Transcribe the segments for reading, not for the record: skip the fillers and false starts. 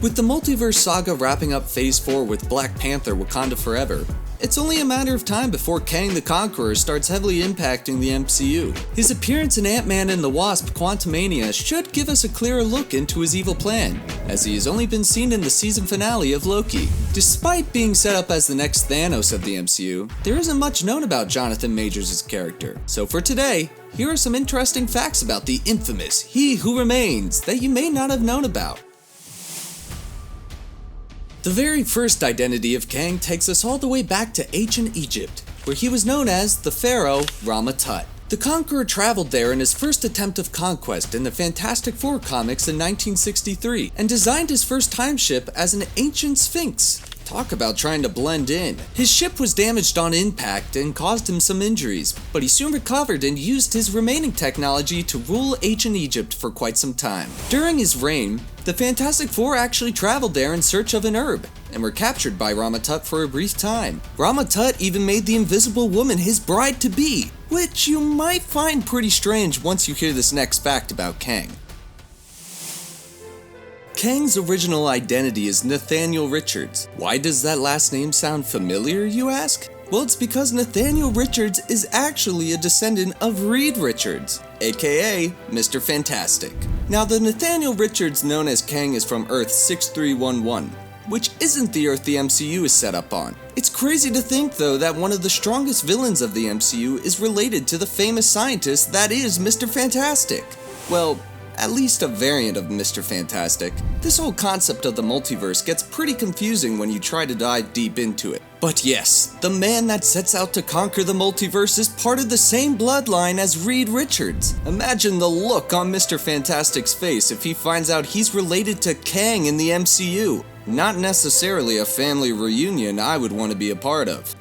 With the multiverse saga wrapping up Phase 4 with Black Panther Wakanda Forever, it's only a matter of time before Kang the Conqueror starts heavily impacting the MCU. His appearance in Ant-Man and the Wasp Quantumania should give us a clearer look into his evil plan, as he has only been seen in the season finale of Loki. Despite being set up as the next Thanos of the MCU, there isn't much known about Jonathan Majors' character. So for today, here are some interesting facts about the infamous He Who Remains that you may not have known about. The very first identity of Kang takes us all the way back to ancient Egypt, where he was known as the pharaoh Rama Tut. The Conqueror traveled there in his first attempt of conquest in the Fantastic Four comics in 1963, and designed his first time ship as an ancient sphinx. Talk about trying to blend in. His ship was damaged on impact and caused him some injuries, but he soon recovered and used his remaining technology to rule ancient Egypt for quite some time. During his reign, the Fantastic Four actually traveled there in search of an herb, and were captured by Rama Tut for a brief time. Rama Tut even made the Invisible Woman his bride-to-be, which you might find pretty strange once you hear this next fact about Kang. Kang's original identity is Nathaniel Richards. Why does that last name sound familiar, you ask? Well, it's because Nathaniel Richards is actually a descendant of Reed Richards, aka Mr. Fantastic. Now, the Nathaniel Richards known as Kang is from Earth 6311, which isn't the Earth the MCU is set up on. It's crazy to think, though, that one of the strongest villains of the MCU is related to the famous scientist that is Mr. Fantastic. Well, at least a variant of Mr. Fantastic. This whole concept of the multiverse gets pretty confusing when you try to dive deep into it. But yes, the man that sets out to conquer the multiverse is part of the same bloodline as Reed Richards. Imagine the look on Mr. Fantastic's face if he finds out he's related to Kang in the MCU. Not necessarily a family reunion I would want to be a part of.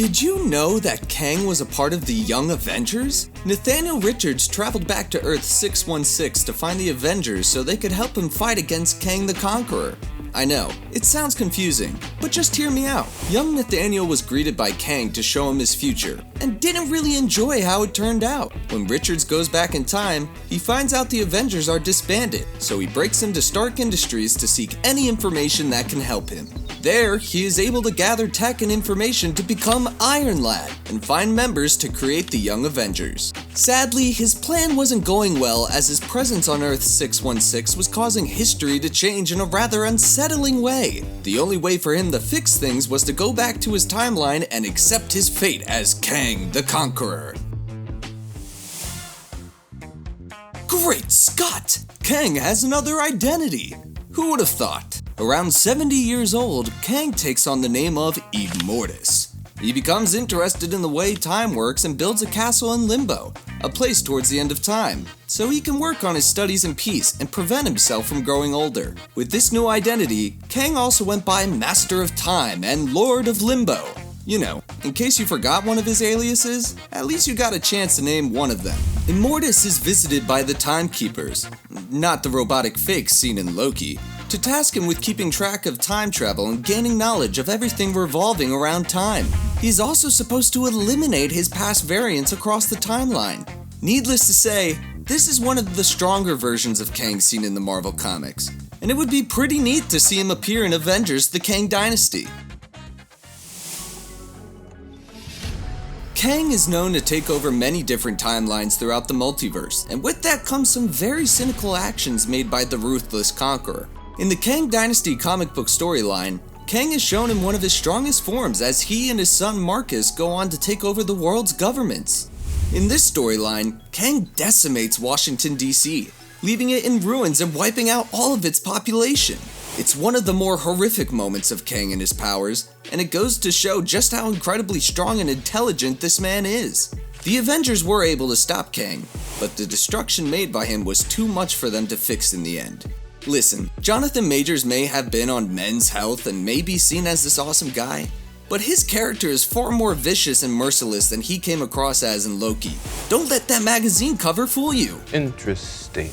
Did you know that Kang was a part of the Young Avengers? Nathaniel Richards traveled back to Earth 616 to find the Avengers so they could help him fight against Kang the Conqueror. I know, it sounds confusing, but just hear me out. Young Nathaniel was greeted by Kang to show him his future, and didn't really enjoy how it turned out. When Richards goes back in time, he finds out the Avengers are disbanded, so he breaks into Stark Industries to seek any information that can help him. There, he is able to gather tech and information to become Iron Lad and find members to create the Young Avengers. Sadly, his plan wasn't going well as his presence on Earth 616 was causing history to change in a rather unsettling way. The only way for him to fix things was to go back to his timeline and accept his fate as Kang the Conqueror. Great Scott! Kang has another identity! Who would have thought? Around 70 years old, Kang takes on the name of Immortus. He becomes interested in the way time works and builds a castle in Limbo, a place towards the end of time, so he can work on his studies in peace and prevent himself from growing older. With this new identity, Kang also went by Master of Time and Lord of Limbo. You know, in case you forgot one of his aliases, at least you got a chance to name one of them. Immortus is visited by the Timekeepers, not the robotic fakes seen in Loki, to task him with keeping track of time travel and gaining knowledge of everything revolving around time. He's also supposed to eliminate his past variants across the timeline. Needless to say, this is one of the stronger versions of Kang seen in the Marvel Comics, and it would be pretty neat to see him appear in Avengers: The Kang Dynasty. Kang is known to take over many different timelines throughout the multiverse, and with that comes some very cynical actions made by the ruthless Conqueror. In the Kang Dynasty comic book storyline, Kang is shown in one of his strongest forms as he and his son Marcus go on to take over the world's governments. In this storyline, Kang decimates Washington, D.C., leaving it in ruins and wiping out all of its population. It's one of the more horrific moments of Kang and his powers, and it goes to show just how incredibly strong and intelligent this man is. The Avengers were able to stop Kang, but the destruction made by him was too much for them to fix in the end. Listen, Jonathan Majors may have been on Men's Health and may be seen as this awesome guy, but his character is far more vicious and merciless than he came across as in Loki. Don't let that magazine cover fool you. Interesting.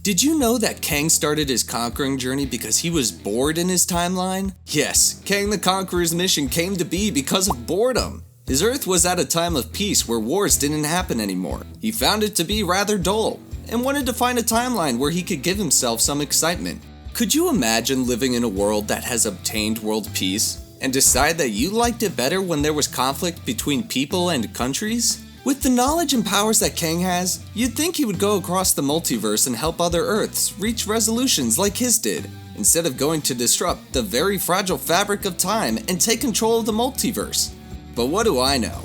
Did you know that Kang started his conquering journey because he was bored in his timeline? Yes, Kang the Conqueror's mission came to be because of boredom. His Earth was at a time of peace where wars didn't happen anymore. He found it to be rather dull, and wanted to find a timeline where he could give himself some excitement. Could you imagine living in a world that has obtained world peace, and decide that you liked it better when there was conflict between people and countries? With the knowledge and powers that Kang has, you'd think he would go across the multiverse and help other Earths reach resolutions like his did, instead of going to disrupt the very fragile fabric of time and take control of the multiverse. But what do I know?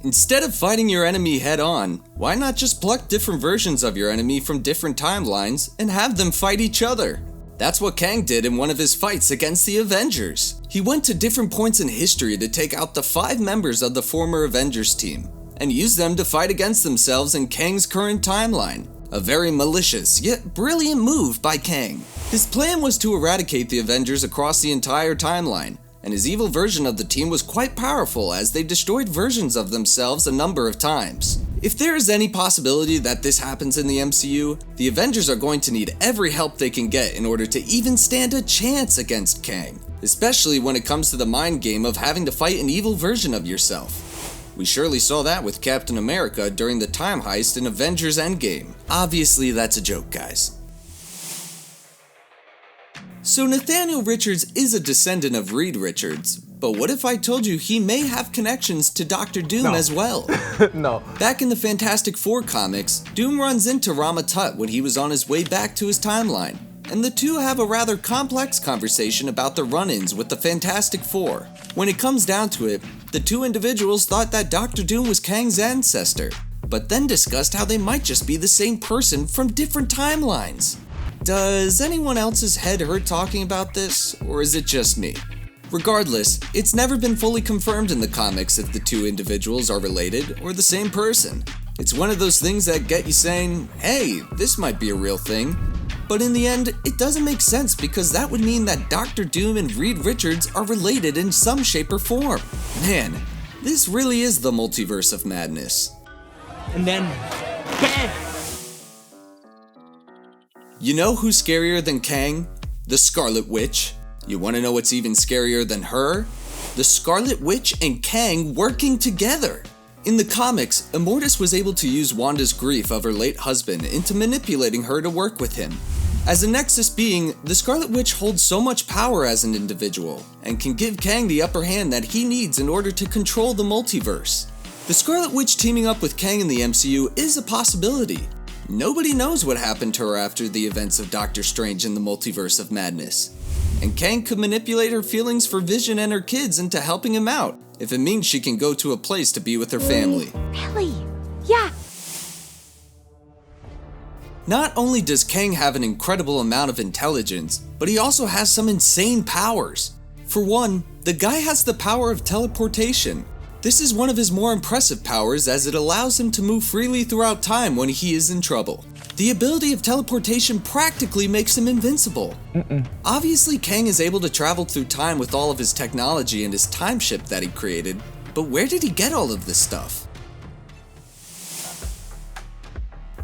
Instead of fighting your enemy head-on, why not just pluck different versions of your enemy from different timelines and have them fight each other? That's what Kang did in one of his fights against the Avengers. He went to different points in history to take out the 5 members of the former Avengers team, and used them to fight against themselves in Kang's current timeline. A very malicious, yet brilliant move by Kang. His plan was to eradicate the Avengers across the entire timeline, and his evil version of the team was quite powerful as they destroyed versions of themselves a number of times. If there is any possibility that this happens in the MCU, the Avengers are going to need every help they can get in order to even stand a chance against Kang, especially when it comes to the mind game of having to fight an evil version of yourself. We surely saw that with Captain America during the time heist in Avengers Endgame. Obviously that's a joke, guys. So Nathaniel Richards is a descendant of Reed Richards, but what if I told you he may have connections to Dr. Doom as well? No. Back in the Fantastic Four comics, Doom runs into Rama Tut when he was on his way back to his timeline, and the two have a rather complex conversation about the run-ins with the Fantastic Four. When it comes down to it, the two individuals thought that Dr. Doom was Kang's ancestor, but then discussed how they might just be the same person from different timelines. Does anyone else's head hurt talking about this, or is it just me? Regardless, it's never been fully confirmed in the comics if the two individuals are related or the same person. It's one of those things that get you saying, hey, this might be a real thing. But in the end, it doesn't make sense because that would mean that Dr. Doom and Reed Richards are related in some shape or form. Man, this really is the multiverse of madness. And then, bam! You know who's scarier than Kang? The Scarlet Witch. You want to know what's even scarier than her? The Scarlet Witch and Kang working together. In the comics, Immortus was able to use Wanda's grief of her late husband into manipulating her to work with him. As a Nexus being, the Scarlet Witch holds so much power as an individual, and can give Kang the upper hand that he needs in order to control the multiverse. The Scarlet Witch teaming up with Kang in the MCU is a possibility. Nobody knows what happened to her after the events of Doctor Strange in the Multiverse of Madness. And Kang could manipulate her feelings for Vision and her kids into helping him out, if it means she can go to a place to be with her family. Really? Yeah. Not only does Kang have an incredible amount of intelligence, but he also has some insane powers. For one, the guy has the power of teleportation. This is one of his more impressive powers as it allows him to move freely throughout time when he is in trouble. The ability of teleportation practically makes him invincible. Obviously, Kang is able to travel through time with all of his technology and his time ship that he created, but where did he get all of this stuff?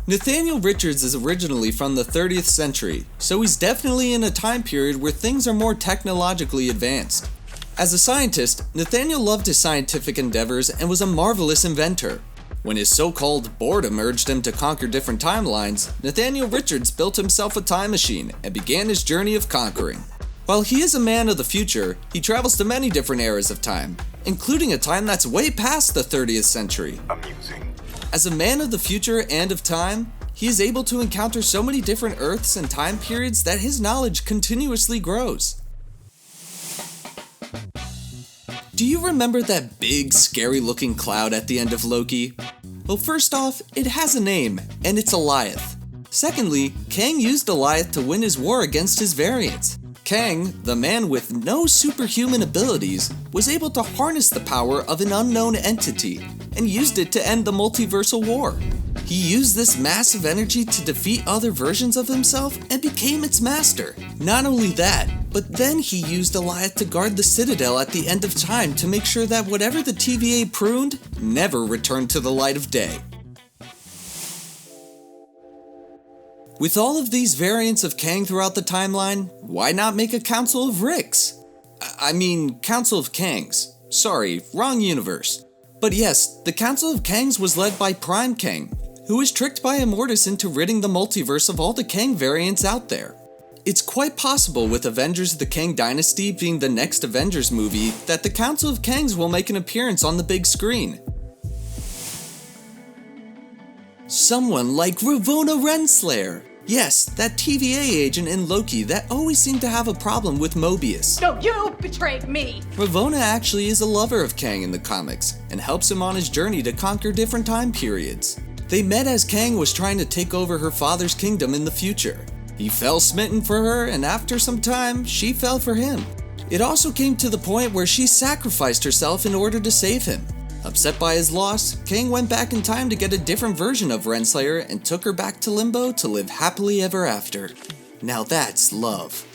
Nathaniel Richards is originally from the 30th century, so he's definitely in a time period where things are more technologically advanced. As a scientist, Nathaniel loved his scientific endeavors and was a marvelous inventor. When his so-called boredom urged him to conquer different timelines, Nathaniel Richards built himself a time machine and began his journey of conquering. While he is a man of the future, he travels to many different eras of time, including a time that's way past the 30th century. Amusing. As a man of the future and of time, he is able to encounter so many different Earths and time periods that his knowledge continuously grows. Do you remember that big, scary-looking cloud at the end of Loki? Well, first off, it has a name, and it's Alioth. Secondly, Kang used Alioth to win his war against his variants. Kang, the man with no superhuman abilities, was able to harness the power of an unknown entity, and used it to end the multiversal war. He used this massive energy to defeat other versions of himself and became its master. Not only that, but then he used Alioth to guard the Citadel at the end of time to make sure that whatever the TVA pruned never returned to the light of day. With all of these variants of Kang throughout the timeline, why not make a Council of Council of Kangs. Sorry, wrong universe. But yes, the Council of Kangs was led by Prime Kang, who was tricked by Immortus into ridding the multiverse of all the Kang variants out there. It's quite possible, with Avengers the Kang Dynasty being the next Avengers movie, that the Council of Kangs will make an appearance on the big screen. Someone like Ravonna Renslayer. Yes, that TVA agent in Loki that always seemed to have a problem with Mobius. No, you betrayed me! Ravonna actually is a lover of Kang in the comics, and helps him on his journey to conquer different time periods. They met as Kang was trying to take over her father's kingdom in the future. He fell smitten for her, and after some time, she fell for him. It also came to the point where she sacrificed herself in order to save him. Upset by his loss, Kang went back in time to get a different version of Renslayer and took her back to Limbo to live happily ever after. Now that's love.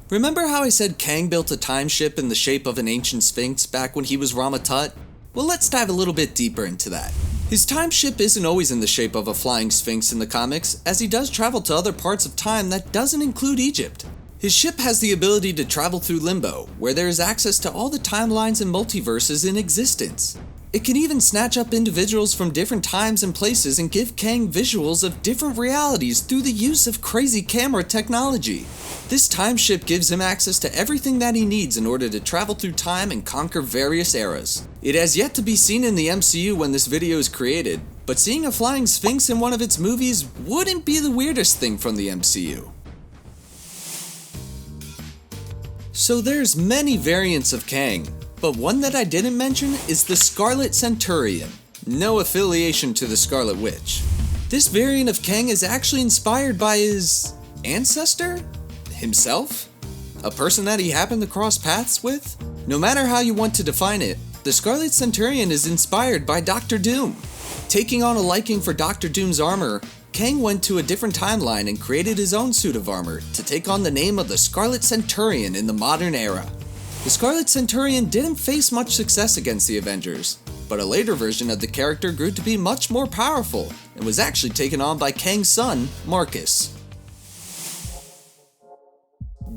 Remember how I said Kang built a time ship in the shape of an ancient sphinx back when he was Rama Tut? Well, let's dive a little bit deeper into that. His time ship isn't always in the shape of a flying sphinx in the comics, as he does travel to other parts of time that doesn't include Egypt. His ship has the ability to travel through Limbo, where there is access to all the timelines and multiverses in existence. It can even snatch up individuals from different times and places and give Kang visuals of different realities through the use of crazy camera technology. This time ship gives him access to everything that he needs in order to travel through time and conquer various eras. It has yet to be seen in the MCU when this video is created, but seeing a flying sphinx in one of its movies wouldn't be the weirdest thing from the MCU. So there's many variants of Kang, but one that I didn't mention is the Scarlet Centurion. No affiliation to the Scarlet Witch. This variant of Kang is actually inspired by his ancestor? Himself? A person that he happened to cross paths with? No matter how you want to define it, the Scarlet Centurion is inspired by Doctor Doom. Taking on a liking for Doctor Doom's armor, Kang went to a different timeline and created his own suit of armor to take on the name of the Scarlet Centurion in the modern era. The Scarlet Centurion didn't face much success against the Avengers, but a later version of the character grew to be much more powerful and was actually taken on by Kang's son, Marcus.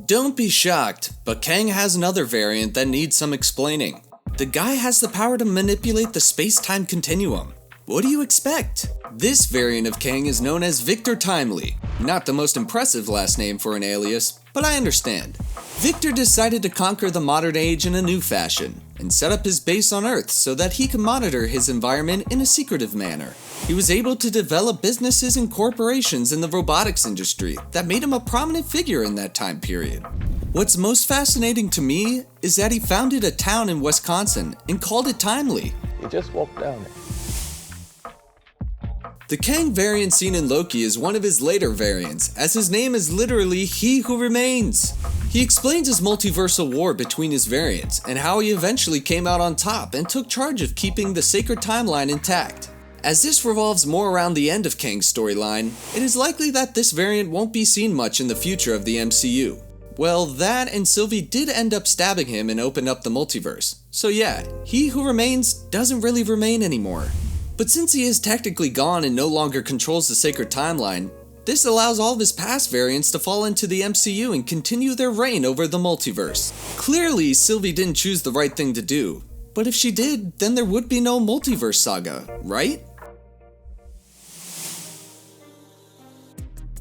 Don't be shocked, but Kang has another variant that needs some explaining. The guy has the power to manipulate the space-time continuum. What do you expect? This variant of Kang is known as Victor Timely. Not the most impressive last name for an alias, but I understand. Victor decided to conquer the modern age in a new fashion, and set up his base on Earth so that he could monitor his environment in a secretive manner. He was able to develop businesses and corporations in the robotics industry that made him a prominent figure in that time period. What's most fascinating to me is that he founded a town in Wisconsin and called it Timely. You just walk down it. The Kang variant seen in Loki is one of his later variants, as his name is literally He Who Remains. He explains his multiversal war between his variants, and how he eventually came out on top and took charge of keeping the sacred timeline intact. As this revolves more around the end of Kang's storyline, it is likely that this variant won't be seen much in the future of the MCU. Well, that and Sylvie did end up stabbing him and open up the multiverse. So yeah, He Who Remains doesn't really remain anymore. But since he is technically gone and no longer controls the sacred timeline, this allows all of his past variants to fall into the MCU and continue their reign over the multiverse. Clearly, Sylvie didn't choose the right thing to do, but if she did, then there would be no multiverse saga, right?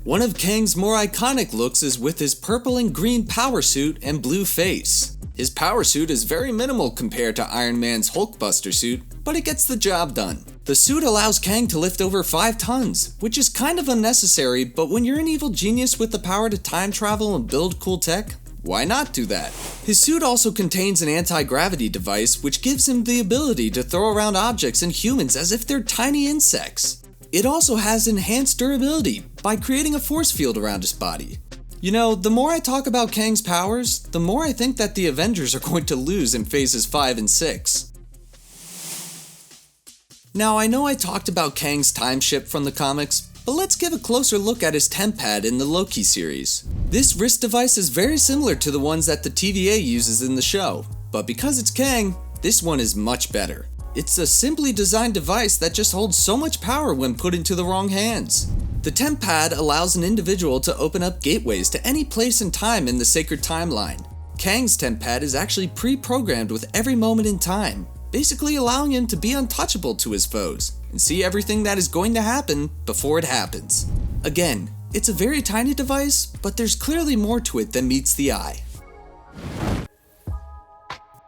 One of Kang's more iconic looks is with his purple and green power suit and blue face. His power suit is very minimal compared to Iron Man's Hulkbuster suit, but it gets the job done. The suit allows Kang to lift over 5 tons, which is kind of unnecessary, but when you're an evil genius with the power to time travel and build cool tech, why not do that? His suit also contains an anti-gravity device which gives him the ability to throw around objects and humans as if they're tiny insects. It also has enhanced durability by creating a force field around his body. You know, the more I talk about Kang's powers, the more I think that the Avengers are going to lose in phases 5 and 6. Now, I know I talked about Kang's time ship from the comics, but let's give a closer look at his Temp pad in the Loki series. This wrist device is very similar to the ones that the TVA uses in the show, but because it's Kang, this one is much better. It's a simply designed device that just holds so much power when put into the wrong hands. The Temp pad allows an individual to open up gateways to any place and time in the sacred timeline. Kang's temp pad is actually pre-programmed with every moment in time, basically allowing him to be untouchable to his foes, and see everything that is going to happen before it happens. Again, it's a very tiny device, but there's clearly more to it than meets the eye.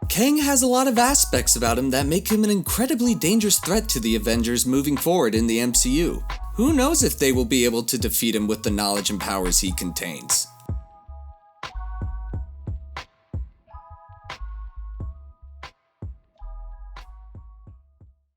Kang has a lot of aspects about him that make him an incredibly dangerous threat to the Avengers moving forward in the MCU. Who knows if they will be able to defeat him with the knowledge and powers he contains.